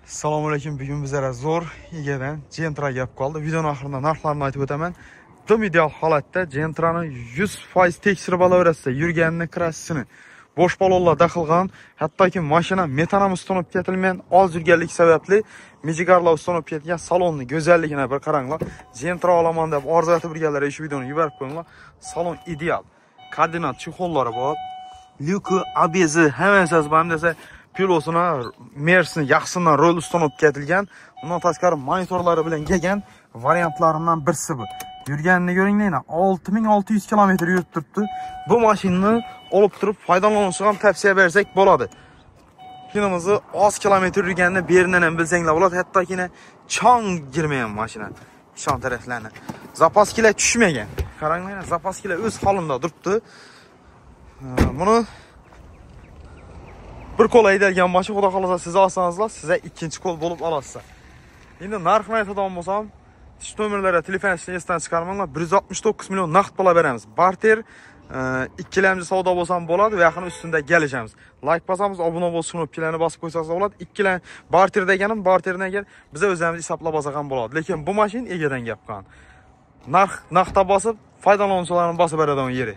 Assalomu alaykum. Bugun bizlar zo'r egadan Gentra gap qoldi. Videoning oxirida narxlarini aytib o'taman. Butun ideal holatda Gentrani 100% tekshirib olaverasiz. Yurganini, krassini, bo'sh balonlarda qilgan, hattoki mashina metanam ustunib ketilmagan, oz yurganlik sababli Mijigarlar ustunib ketgan salonni go'zalligini bir qaranglar. Gentra olaman deb orzu etib birgalar shu videoni yuborib qo'yinglar. Salon ideal. Koordinat chexollari bor. Lyuki, abezi, hammasi bor desa pilosini, mersini yaxshidan rol ustunib ketilgan. Undan tashqari monitorlari bilan kelgan variantlaridan birisi bu. Yurganini ko'ringlar, 6600 km yurib turibdi. Bu mashinani olib turib foydalanishga ham tavsiya bersak bo'ladi. Kinimizni oz kilometr yurganini beridan ham bilsanglar bo'ladi. Hattoki chang girmagan mashina. Ishon taraflarni. Zapaskilar tushmagan. Qaranglar, zapaskilar o'z holinda turibdi. Buni bir qo'l haydalgan mashina, xudo xolasa siz olsangizlar, sizga ikkinchi qo'l bo'lib olasiz. Endi narxini aytadigan bo'lsam, tish nomerlari, telefon esdan chiqarmanglar. 169 million naqd pul beramiz. Barter ikkilamchi savdo bo'lsa ham bo'ladi va yaqin ustunda kelishamiz. Like bosamiz, obuna bo'lishni, knopkalarni bosib qo'ysangiz bo'ladi. Ikkilam barter deganim, barterdan agar biz o'zimiz hisoblab olsak ham bo'ladi. Lekin bu mashina egadan gap qilgan. Narx naqdda bosib, foydalanuvchilarni bosib beradigan yeri.